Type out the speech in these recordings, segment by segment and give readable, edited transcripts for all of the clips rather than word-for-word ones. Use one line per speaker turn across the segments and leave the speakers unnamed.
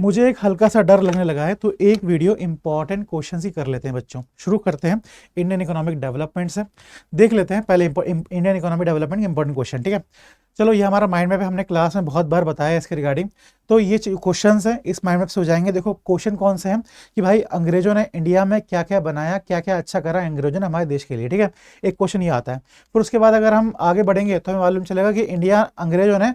मुझे एक हल्का सा डर लगने लगा है, तो एक वीडियो इंपॉर्टेंट क्वेश्चन ही कर लेते हैं बच्चों। शुरू करते हैं। इंडियन इकोनॉमिक डेवलपमेंट से देख लेते हैं पहले इंडियन इकोनॉमिक डेवलपमेंट के इंपॉर्टेंट क्वेश्चन। ठीक है, चलो ये हमारा माइंड मैप है, हमने क्लास में बहुत बार बताया है इसके रिगार्डिंग। तो ये क्वेश्चन हैं इस माइंड मैप से हो जाएंगे। देखो क्वेश्चन कौन से हैं कि भाई अंग्रेजों ने इंडिया में क्या क्या बनाया, क्या क्या अच्छा करा अंग्रेजों ने हमारे देश के लिए। ठीक है, एक क्वेश्चन ये आता है। फिर उसके बाद अगर हम आगे बढ़ेंगे तो हमें मालूम चलेगा कि अंग्रेजों ने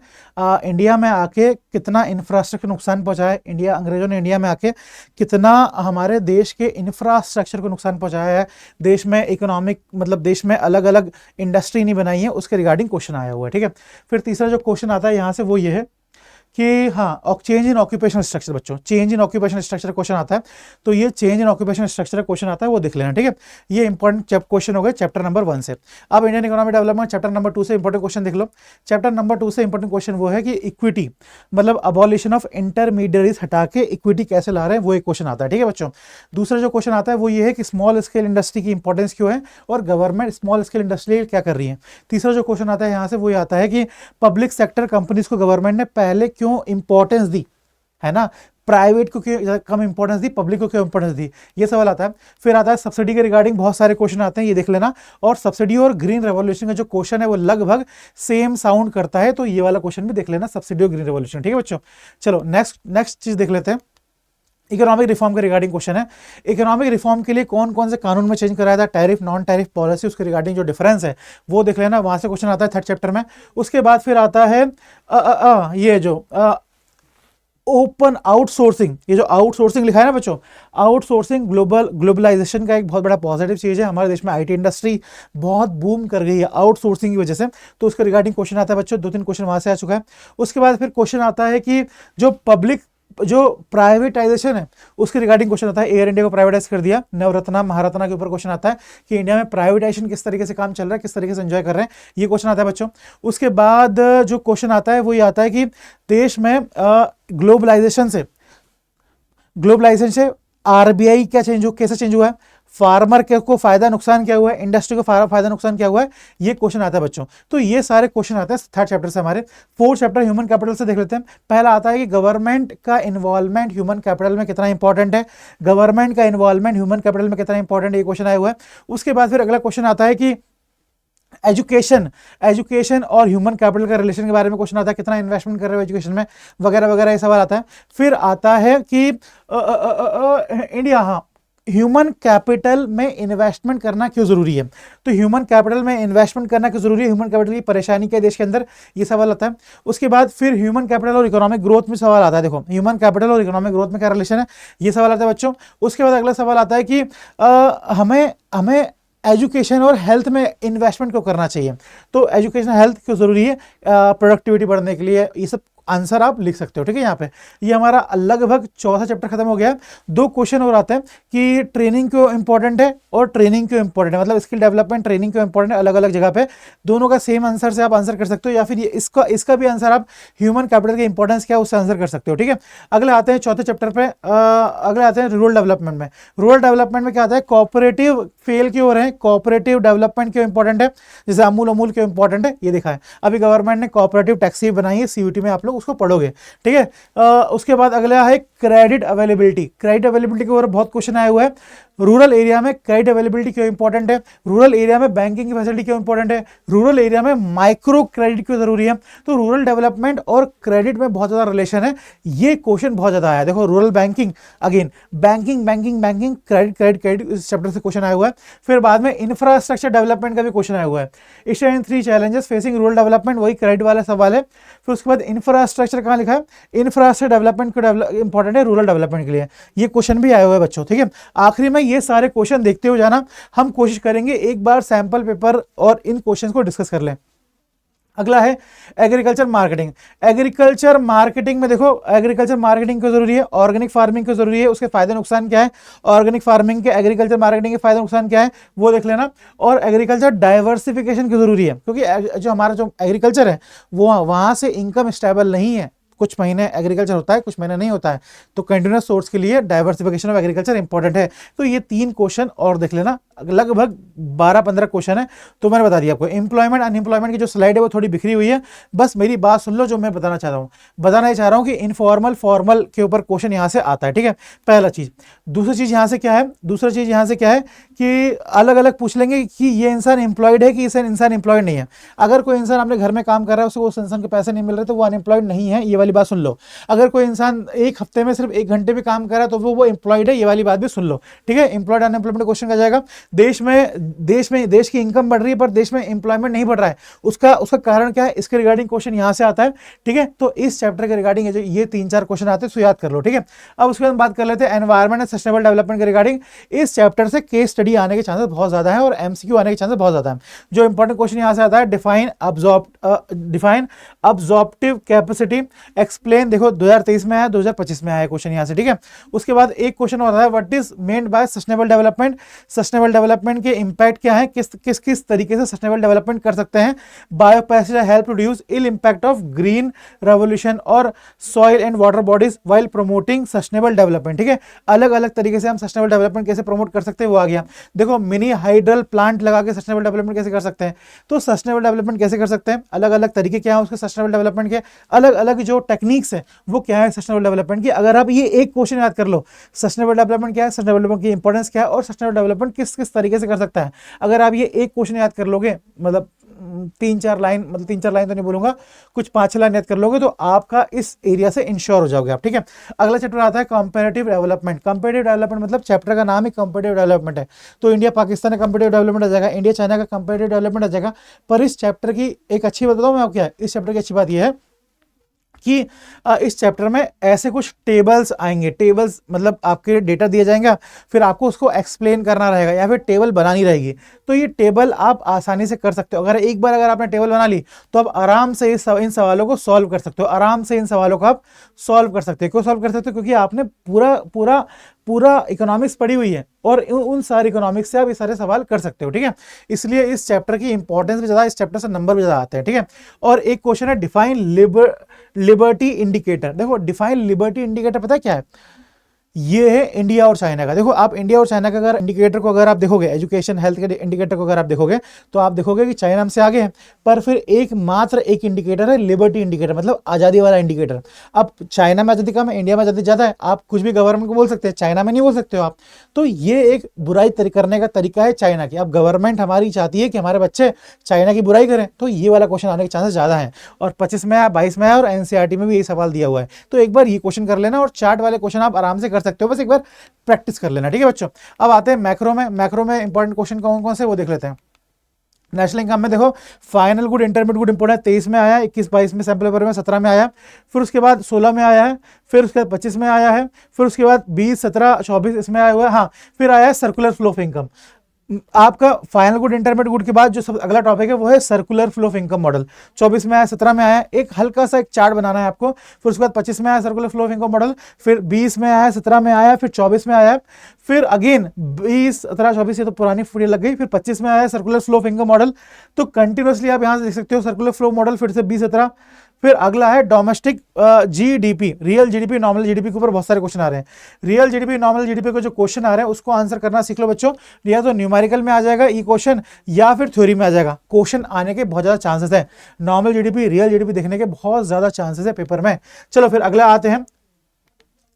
इंडिया में आके कितना इंफ्रास्ट्रक्चर नुकसान पहुंचाया, अंग्रेजों ने इंडिया में आके कितना हमारे देश के इंफ्रास्ट्रक्चर को नुकसान पहुंचाया है, देश में इकोनॉमिक मतलब देश में अलग अलग इंडस्ट्री नहीं बनाई है, उसके रिगार्डिंग क्वेश्चन आया हुआ है। ठीक है, फिर तीसरा जो क्वेश्चन आता है यहाँ से वो ये है कि हाँ चेंज इन ऑक्यूपेशनल स्ट्रक्चर। बच्चों change in occupational structure question आता है, तो ये change in occupational structure question आता है वो देख लेना। ठीक है, ये इंपॉर्टेंट क्वेश्चन हो गए चैप्टर नंबर 1 से। अब Indian economic development chapter number 2 से इंपॉर्टेंट क्वेश्चन देख लो। चैप्टर नंबर 2 से इंपॉर्टेंट क्वेश्चन वो है कि इक्विटी मतलब अबॉलिशन ऑफ इंटरमीडियरीज हटा के इक्विटी कैसे ला रहे हैं, वो एक क्वेश्चन आता है। ठीक है बच्चों, दूसरा जो क्वेश्चन आता है वो ये है कि स्मॉल स्केल इंडस्ट्री की इंपॉर्टेंस क्यों है और गवर्नमेंट स्मॉल स्केल इंडस्ट्री क्या कर रही है। तीसरा जो क्वेश्चन आता है यहाँ से वो ये आता है कि पब्लिक सेक्टर कंपनीज को गवर्नमेंट ने पहले क्यों इंपॉर्टेंस दी, है ना, प्राइवेट को क्यों कम इंपॉर्टेंस दी, पब्लिक को क्यों इंपॉर्टेंस दी, ये सवाल आता है। फिर आता है सब्सिडी के रिगार्डिंग बहुत सारे क्वेश्चन आते हैं, ये देख लेना। और सब्सिडी और ग्रीन रेवोल्यूशन का जो क्वेश्चन है वो लगभग सेम साउंड करता है, तो ये वाला क्वेश्चन भी देख लेना, सब्सिडी और ग्रीन रेवोल्यूशन। ठीक है बच्चों, चलो नेक्स्ट चीज देख लेते हैं। इकोनॉमिक रिफॉर्म के रिगार्डिंग क्वेश्चन है। इकोनॉमिक रिफॉर्म के लिए कौन कौन से कानून में चेंज कराया था, टैरिफ नॉन टैरिफ पॉलिसी, उसके रिगार्डिंग जो डिफरेंस है वो देख लेना, वहां से क्वेश्चन आता है 3rd चैप्टर में। उसके बाद फिर आता है ये जो ओपन आउटसोर्सिंग, ये जो आउटसोर्सिंग लिखा है ना बच्चों, आउटसोर्सिंग ग्लोबलाइजेशन का एक बहुत बड़ा पॉजिटिव चीज है। हमारे देश में आईटी इंडस्ट्री बहुत बूम कर गई है आउटसोर्सिंग की वजह से, तो उसके रिगार्डिंग क्वेश्चन आता है बच्चों, 2-3 क्वेश्चन वहां से आ चुका है। उसके बाद फिर क्वेश्चन आता है कि जो प्राइवेटाइजेशन है उसके रिगार्डिंग क्वेश्चन आता है। एयर इंडिया को प्राइवेटाइज कर दिया, नवरत्ना महारत्ना के ऊपर क्वेश्चन आता है कि इंडिया में प्राइवेटाइजेशन किस तरीके से काम चल रहा है, किस तरीके से एंजॉय कर रहे हैं, ये क्वेश्चन आता है बच्चों। उसके बाद जो क्वेश्चन आता है वो ये आता है कि देश में ग्लोबलाइजेशन से आरबीआई क्या कैसे चेंज हुआ है, फार्मर को फायदा नुकसान क्या हुआ है, इंडस्ट्री को फायदा नुकसान क्या हुआ है, ये क्वेश्चन आता है बच्चों। तो ये सारे क्वेश्चन आते हैं 3rd चैप्टर से हमारे। 4th चैप्टर ह्यूमन कैपिटल से देख लेते हैं। पहला आता है कि गवर्नमेंट का इन्वॉल्वमेंट ह्यूमन कैपिटल में कितना इंपॉर्टेंट है, गवर्नमेंट का इन्वॉल्वमेंट ह्यूमन कैपिटल में कितना इंपॉर्टेंट है, ये क्वेश्चन आया हुआ है। उसके बाद फिर अगला क्वेश्चन आता है कि एजुकेशन और ह्यूमन कैपिटल का रिलेशन के बारे में क्वेश्चन आता है, कितना इन्वेस्टमेंट कर रहे हो एजुकेशन में, वगैरह वगैरह ये सवाल आता है। फिर आता है कि इंडिया ह्यूमन कैपिटल में इन्वेस्टमेंट करना क्यों जरूरी है, तो ह्यूमन कैपिटल में इन्वेस्टमेंट करना क्यों जरूरी है, ह्यूमन कैपिटल की परेशानी क्या है देश के अंदर, ये सवाल आता है। उसके बाद फिर ह्यूमन कैपिटल और इकोनॉमिक ग्रोथ में सवाल आता है। देखो ह्यूमन कैपिटल और इकोनॉमिक ग्रोथ में क्या रिलेशन है, ये सवाल आता है बच्चों। उसके बाद अगला सवाल आता है कि हमें एजुकेशन और हेल्थ में इन्वेस्टमेंट क्यों करना चाहिए, तो एजुकेशन हेल्थ क्यों जरूरी है प्रोडक्टिविटी बढ़ने के लिए, ये सब आंसर आप लिख सकते हो। ठीक है, यहाँ पे ये हमारा लगभग 4था चैप्टर खत्म हो गया है। 2 क्वेश्चन और आते हैं कि ट्रेनिंग क्यों इंपॉर्टेंट है और ट्रेनिंग क्यों इंपॉर्टेंट है, मतलब स्किल डेवलपमेंट ट्रेनिंग क्यों इंपॉर्टेंट है, अलग अलग जगह पे दोनों का सेम आंसर से आप आंसर कर सकते हो, या फिर ये इसका भी आंसर आप ह्यूमन कैपिटल की इंपॉर्टेंस क्या है उससे आंसर कर सकते हो। ठीक है, अगले आते हैं 4थे चैप्टर पे। अगले आते हैं रूरल डेवलपमेंट में। रूरल डेवलपमेंट में क्या आता है, कोऑपरेटिव फेल क्यों हो रहे हैं, कोऑपरेटिव डेवलपमेंट क्यों इंपॉर्टेंट है, जैसे अमूल क्यों इंपॉर्टेंट है, ये दिखा है। अभी गवर्नमेंट ने कोऑपरेटिव टैक्सी बनाई है, सीयूटी में आप लोग उसको पढ़ोगे। ठीक है, उसके बाद अगला है क्रेडिट अवेलेबिलिटी। क्रेडिट अवेलेबिलिटी के ऊपर बहुत क्वेश्चन आया हुआ है। रूरल एरिया में क्रेडिट अवेलेबिलिटी क्यों इंपॉर्टेंट है, रूरल एरिया में बैंकिंग की फैसिलिटी क्यों इंपॉर्टेंट है, रूरल एरिया में माइक्रो क्रेडिट क्यों जरूरी है, तो रूरल डेवलपमेंट और क्रेडिट में बहुत ज्यादा रिलेशन है, ये क्वेश्चन बहुत ज्यादा आया है। देखो rural banking, again banking credit इस चैप्टर से क्वेश्चन आया हुआ है। फिर बाद में इंफ्रास्ट्रक्चर डेवलपमेंट का भी क्वेश्चन आया हुआ है। Asian 3 challenges facing rural development, वही क्रेडिट वाला सवाल है। फिर उसके बाद इंफ्रास्ट्रक्चर कहाँ लिखा है, इंफ्रास्ट्रक्चर डेवलपमेंट को इंपॉर्टेंट है रूरल डेवलपमेंट के लिए, ये क्वेश्चन भी आए हुए हैं बच्चों। ठीक है, आखिरी में ये सारे क्वेश्चन देखते हो जाना, हम कोशिश करेंगे एक बार सैंपल पेपर और इन क्वेश्चंस को डिस्कस कर लें। अगला है एग्रीकल्चर मार्केटिंग। एग्रीकल्चर मार्केटिंग में देखो एग्रीकल्चर मार्केटिंग क्यों जरूरी है, ऑर्गेनिक फार्मिंग क्यों जरूरी है, उसके फायदे नुकसान क्या है, ऑर्गेनिक फार्मिंग के एग्रीकल्चर मार्केटिंग के फायदे नुकसान क्या है वो देख लेना। और एग्रीकल्चर डाइवर्सिफिकेशन क्यों जरूरी है, क्योंकि जो हमारा जो एग्रीकल्चर है वो वहां से इनकम स्टेबल नहीं है, कुछ महीने एग्रीकल्चर होता है, कुछ महीने नहीं होता है, तो कंटिन्यूस सोर्स के लिए डाइवर्सिफिकेशन ऑफ एग्रीकल्चर इंपॉर्टेंट है। तो ये 3 क्वेश्चन और देख लेना, लगभग 12-15 क्वेश्चन है। तो मैंने बता दिया आपको एम्प्लॉयमेंट अनएम्प्लॉयमेंट की जो स्लाइड है वो थोड़ी बिखरी हुई है, बस मेरी बात सुन लो। जो मैं बताना चाह रहा हूँ, बताना चाह रहा हूँ कि इनफॉर्मल फॉर्मल के ऊपर क्वेश्चन यहाँ से आता है, ठीक है, पहला चीज। दूसरी चीज यहाँ से क्या है, दूसरा चीज यहाँ से क्या है कि अलग अलग पूछ लेंगे कि ये इंसान एम्प्लॉयड है कि इसे इंसान एम्प्लॉयड नहीं है। अगर कोई इंसान अपने घर में काम कर रहा है, उसको उस इंसान के पैसे नहीं मिल रहे, तो वो अनएम्प्लॉयड नहीं है, ये वाली बात सुन लो। अगर कोई इंसान एक हफ्ते में सिर्फ 1 घंटे भी काम कर रहा है, तो वो एम्प्लॉयड है, ये वाली बात भी सुन लो, ठीक है। एम्प्लॉयड अनएम्प्लॉयमेंट क्वेश्चन का जाएगा। देश की इनकम बढ़ रही है पर देश में एम्प्लॉयमेंट नहीं बढ़ रहा है, उसका कारण क्या है, इसके रिगार्डिंग क्वेश्चन यहाँ से आता है, ठीक है। तो इस चैप्टर के रिगार्डिंग ये 3-4 क्वेश्चन आते हैं, सो याद कर लो, ठीक है। अब उसके बाद बात कर लेते हैं एनवायरमेंट एंड सस्टेनेबल डेवलपमेंट के रिगार्डिंग। इस चैप्टर से केस स्टडी आने के चांसेस बहुत ज्यादा है और एमसीक्यू आने के चांसेस बहुत ज्यादा है। जो इंपॉर्टेंट क्वेश्चन यहाँ से आता है, डिफाइन अब्जॉर्प्टिव कैपेसिटी, एक्सप्लेन, देखो 2023 में आया, 2025 में आया क्वेश्चन यहाँ से, ठीक है। उसके बाद एक क्वेश्चन होता है, what is meant by sustainable development, sustainable development के इंपैक्ट क्या है, किस तरीके से सस्टेनेबल डेवलपमेंट कर सकते हैं। Biopesticide help reduce ill impact of green revolution और soil and water bodies while promoting sustainable development, ठीक है। अलग अलग तरीके से हम सस्टेनेबल डेवलपमेंट कैसे प्रमोट कर सकते हैं वो आ गया। देखो मिनी हाइड्रल प्लांट लगा के सस्टेनेबल डेवलपमेंट कैसे कर सकते हैं, तो सस्टेनेबल डेवलपमेंट कैसे कर सकते हैं, अलग अलग तरीके क्या है उसके सस्टेनेबल डेवलपमेंट के, अलग अलग जो टेक्निक्स है वो क्या है सस्टेनेबल डेवलपमेंट की। अगर आप ये एक क्वेश्चन याद कर लो, सस्टेनेबल डेवलपमेंट क्या है, सस्टेनेबल डेवलपमेंट की इंपॉर्टेंस क्या है और सस्टेनेबल डेवलपमेंट किस किस तरीके से कर सकता है, अगर आप ये एक क्वेश्चन याद कर लोगे, मतलब 3-4 लाइन, मतलब 3-4 लाइन तो नहीं बोलूंगा, कुछ 5-6 लाइन याद कर लोगे, तो आपका इस एरिया से इंश्योर हो जाओगे आप, ठीक है। अगला चैप्टर आता है कंपैरेटिव डेवलपमेंट। कंपैरेटिव डेवलपमेंट मतलब चैप्टर का नाम ही कंपैरेटिव डेवलपमेंट है, तो इंडिया पाकिस्तान का कंपैरेटिव डेवलपमेंट आ जाएगा, इंडिया चाइना का कंपैरेटिव डेवलपमेंट आ जाएगा। पर इस चैप्टर की एक अच्छी बात बताऊं मैं आपको, क्या है इस चैप्टर की अच्छी बात यह है कि इस चैप्टर में ऐसे कुछ टेबल्स आएंगे। टेबल्स मतलब आपके डेटा दिया जाएगा, फिर आपको उसको एक्सप्लेन करना रहेगा या फिर टेबल बनानी रहेगी। तो ये टेबल आप आसानी से कर सकते हो। अगर एक बार अगर आपने टेबल बना ली तो आप आराम से इन सवालों को सॉल्व कर सकते हो, आराम से इन सवालों को आप सॉल्व कर सकते हो। क्यों सॉल्व कर सकते हो, क्योंकि आपने पूरा पूरा पूरा इकोनॉमिक्स पढ़ी हुई है और उन सारे इकोनॉमिक्स से आप ये सारे सवाल कर सकते हो, ठीक है। इसलिए इस चैप्टर की इंपॉर्टेंस भी ज़्यादा, इस चैप्टर से नंबर भी ज़्यादा आते हैं, ठीक है। और एक क्वेश्चन है डिफाइन लिबर्टी इंडिकेटर। देखो डिफाइन लिबर्टी इंडिकेटर पता है क्या है, ये है इंडिया और चाइना का। देखो आप इंडिया और चाइना का अगर इंडिकेटर को अगर आप देखोगे, एजुकेशन हेल्थ के इंडिकेटर को अगर आप देखोगे, तो आप देखोगे कि चाइना हमसे आगे है, पर फिर मात्र एक इंडिकेटर है लिबर्टी इंडिकेटर, मतलब आज़ादी वाला इंडिकेटर। अब चाइना में आज़ादी कम है, इंडिया में आज़ादी ज़्यादा है। आप कुछ भी गवर्नमेंट को बोल सकते हैं, चाइना में नहीं बोल सकते हो आप। तो ये एक बुराई करने का तरीका है चाइना की। अब गवर्नमेंट हमारी चाहती है कि हमारे बच्चे चाइना की बुराई करें, तो ये वाला क्वेश्चन आने के चांसेस ज़्यादा है। और 25 में आया, 22 में आया और एनसीईआरटी में भी यही सवाल दिया हुआ है। तो एक बार ये क्वेश्चन कर लेना और चार्ट वाले क्वेश्चन आप आराम से कर सकते हो, बस एक बार प्रैक्टिस कर लेना, ठीक है बच्चों। अब आते हैं मैक्रो में। मैक्रो में इंपॉर्टेंट क्वेश्चन कौन कौन से वो देख लेते हैं। नेशनल इनकम में देखो final good, intermediate good important 23 में आया, 21-22 में सैंपल पेपर में, 17 में आया, फिर उसके बाद 16 में आया है, फिर उसके बाद 25 में आया है, फिर उसके बाद 20, 17, 24 इसमें आया हुआ है। हाँ, फिर आया है सर्कुलर फ्लो ऑफ इनकम। आपका फाइनल गुड इंटरमीडिएट गुड के बाद जो सब अगला टॉपिक है वो है circular flow of income model. 24 में आया, 17 में आया, एक हल्का सा एक चार्ट बनाना है आपको। फिर उसके बाद 25 में आया circular flow of income model, फिर 20 में आया, 17 में आया, फिर 24 में आया, फिर अगेन 20, 17, 24 ये तो पुरानी फुड़ी लग गई, फिर 25 में आया circular flow of income model. तो कंटिन्यूसली आप यहाँ से देख सकते हो सर्कुलर फ्लो मॉडल, फिर से 20, 17। फिर अगला है domestic GDP, real GDP, nominal GDP के ऊपर बहुत सारे क्वेश्चन आ रहे हैं। रियल जीडीपी, नॉमिनल जीडीपी को जो क्वेश्चन आ रहे हैं उसको आंसर करना सीख लो बच्चों। या तो न्यूमेरिकल में आ जाएगा ये क्वेश्चन या फिर थ्योरी में आ जाएगा। क्वेश्चन आने के बहुत ज्यादा चांसेस है, नॉमिनल जीडीपी, रियल जीडीपी देखने के बहुत ज्यादा चांसेस है पेपर में। चलो फिर अगला आते हैं,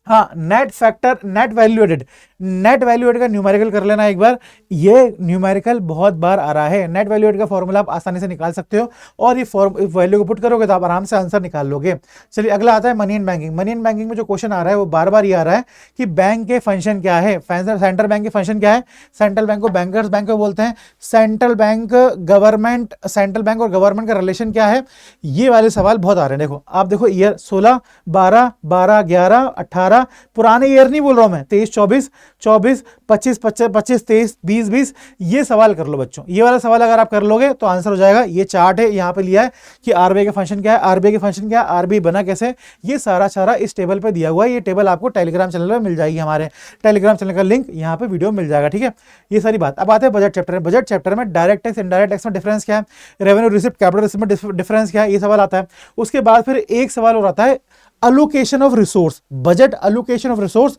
हाँ, net factor, net value added. Net value add का न्यूमेरिकल कर लेना एक बार, ये न्यूमेरिकल बहुत बार आ रहा है। नेट वैल्यू एड का फॉर्मूला आप आसानी से निकाल सकते हो और ये वैल्यू को पुट करोगे तो आप आराम से आंसर निकाल लोगे। चलिए अगला आता है money and banking. Money and banking में जो क्वेश्चन आ रहा है वो बार बार ये आ रहा है कि बैंक के फंक्शन क्या है, सेंट्रल बैंक के फंक्शन क्या है। सेंट्रल बैंक को बैंकर्स बैंक को बोलते हैं, central bank government, central bank और गवर्नमेंट का रिलेशन क्या है, ये वाले सवाल बहुत आ रहे हैं। देखो आप देखो ईयर 16, 12, 12, 11, 18, पुराने ईयर नहीं बोल रहा हूं मैं, 23, 24, 24, 25, 25, 23, 20, 20, ये सवाल कर लो बच्चों। ये वाला सवाल अगर आप कर लोगे तो आंसर हो जाएगा। ये चार्ट है, यहाँ पे लिया है कि आरबीआई का फंक्शन क्या है, आरबीआई का फंक्शन क्या है, आरबीआई बना कैसे, ये सारा इस टेबल पे दिया हुआ है। ये टेबल आपको टेलीग्राम चैनल में मिल जाएगी, हमारे टेलीग्राम चैनल का लिंक यहाँ पे वीडियो मिल जाएगा, ठीक है। ये सारी बात। अब आते हैं बजट चैप्टर में। बजट चैप्टर में डायरेक्ट टैक्स, इनडायरेक्ट टैक्स में डिफरेंस क्या है, रेवेन्यू रिसिप्ट, कैपिटल रिसिप्ट में डिफरेंस क्या है, ये सवाल आता है। उसके बाद फिर एक सवाल और आता है allocation of resource, budget allocation of resource,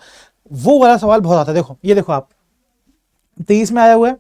वो वाला सवाल बहुत आता है। देखो ये देखो आप 23 में आया हुआ है,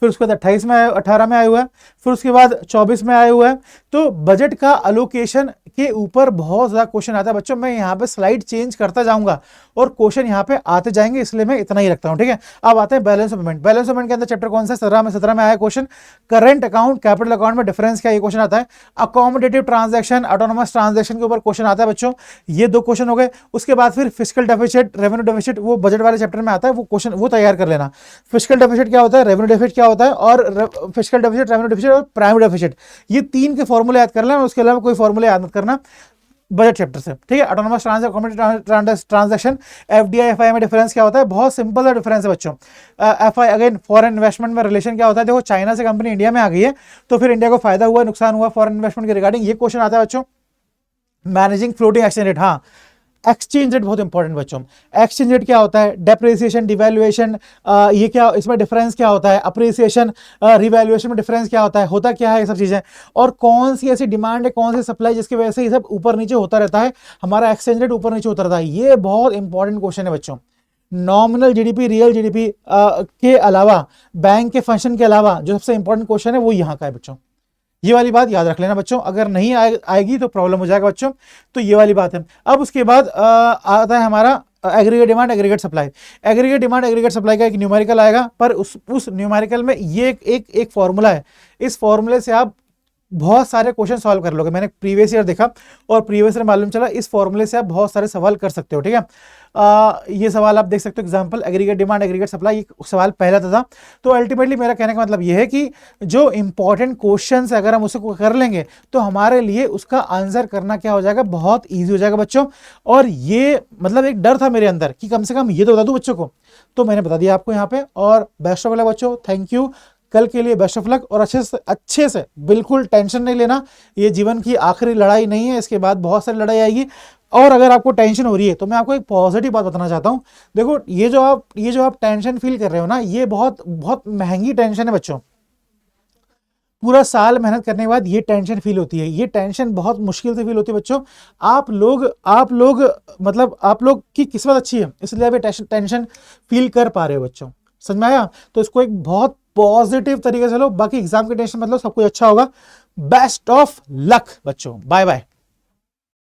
फिर उसके बाद 28 में आया, 18 में आया हुआ है, फिर उसके बाद 24 में आया हुआ है। तो बजट का अलोकेशन के ऊपर बहुत ज्यादा क्वेश्चन आता है बच्चों। मैं यहाँ पे स्लाइड चेंज करता जाऊंगा और क्वेश्चन यहाँ पे आते जाएंगे, इसलिए मैं इतना ही रखता हूँ, ठीक है। अब आते हैं balance of payment. Balance of payment के अंदर चैप्टर कौन सा, 17 में आया question. Current account capital account में डिफरेंस क्या, ये क्वेश्चन आता है। अकोमोडेटिव ट्रांजैक्शन ऑटोनोमस ट्रांजैक्शन के ऊपर क्वेश्चन आता है बच्चों, ये 2 क्वेश्चन हो गए। उसके बाद फिर फिस्कल डेफिसिट, रेवेन्यू डेफिसिट, वो बजट वाले चैप्टर में आता है, वो क्वेश्चन वो तैयार कर लेना। फिस्कल डेफिसिट क्या होता है, रेवेन्यू डेफिसिट क्या होता है, और फिस्कल डेफिसिट, रेवेन्यू डेफिसिट और प्राइमरी डेफिसिट, ये 3 के फॉर्मूले याद कर लेना। उसके अलावा कोई फॉर्मूले याद मत करना बजट चैप्टर से, ठीक है। ऑटोनोमस ट्रांजैक्शन, एफडीआई एफआई में डिफरेंस क्या होता है, बहुत सिंपल सा डिफरेंस है बच्चों। एफआई अगेन फॉरेन इन्वेस्टमेंट में रिलेशन क्या होता है, देखो चाइना से कंपनी इंडिया में आ गई है तो फिर इंडिया को फायदा हुआ नुकसान हुआ फॉरेन इन्वेस्टमेंट के रिगार्डिंग, ये क्वेश्चन आता है बच्चों। मैनेजिंग फ्लोटिंग एक्सचेंज रेट, हाँ एक्सचेंज रेट बहुत इंपॉर्टेंट बच्चों। एक्सचेंज रेट क्या होता है, डेप्रिसिएशन, डिवैल्यूएशन, ये क्या, इसमें डिफरेंस क्या होता है, अप्रिसिएशन, रिवैल्यूएशन में डिफरेंस क्या होता क्या है, ये सब चीजें। और कौन सी ऐसी डिमांड है, कौन सी सप्लाई, जिसकी वजह से ये सब ऊपर नीचे होता रहता है, हमारा एक्सचेंज रेट ऊपर नीचे होता रहता है। ये बहुत इंपॉर्टेंट क्वेश्चन है बच्चों। नॉमिनल जीडीपी, रियल जीडीपी के अलावा, बैंक के फंक्शन के अलावा जो सबसे इंपॉर्टेंट क्वेश्चन है वो यहाँ का है बच्चों। ये वाली बात याद रख लेना बच्चों, अगर नहीं आएगी तो प्रॉब्लम हो जाएगा बच्चों। तो ये वाली बात है। अब उसके बाद आता है हमारा aggregate demand, aggregate supply. Aggregate demand, aggregate supply का एक न्यूमेरिकल आएगा, पर उस न्यूमेरिकल में ये एक फॉर्मूला है। इस फॉर्मूले से आप बहुत सारे क्वेश्चन सॉल्व कर लोगे। मैंने प्रीवियस ईयर देखा और प्रीवियस ईयर मालूम चला, इस फॉर्मूले से आप बहुत सारे सवाल कर सकते हो, ठीक है। ये सवाल आप देख सकते हो, example aggregate demand, aggregate supply, ये सवाल पहला था। तो अल्टीमेटली मेरा कहने का मतलब ये है कि जो इंपॉर्टेंट क्वेश्चंस अगर हम उसको कर लेंगे तो हमारे लिए उसका आंसर करना क्या हो जाएगा, बहुत ईजी हो जाएगा बच्चों। और ये मतलब एक डर था मेरे अंदर कि कम से कम ये तो बता दूं बच्चों को, तो मैंने बता दिया आपको यहाँ पे। और बेस्ट ऑफ लक बच्चों, थैंक यू। कल के लिए बेस्ट ऑफ लक, और अच्छे से बिल्कुल टेंशन नहीं लेना। ये जीवन की आखिरी लड़ाई नहीं है, इसके बाद बहुत सारी लड़ाई आएगी। और अगर आपको टेंशन हो रही है तो मैं आपको एक पॉजिटिव बात बताना चाहता हूं। देखो ये जो आप टेंशन फील कर रहे हो ना, ये बहुत बहुत महंगी टेंशन है बच्चों। पूरा साल मेहनत करने के बाद ये टेंशन फील होती है, ये टेंशन बहुत मुश्किल से फील होती है बच्चों। आप लोग मतलब आप लोग की किस्मत अच्छी है, इसलिए आप ये टेंशन फील कर पा रहे हो बच्चों। समझ में आया? तो इसको एक बहुत पॉजिटिव तरीके से लो, बाकी एग्जाम की टेंशन मतलब सब कुछ अच्छा होगा। बेस्ट ऑफ लक बच्चों, बाय बाय।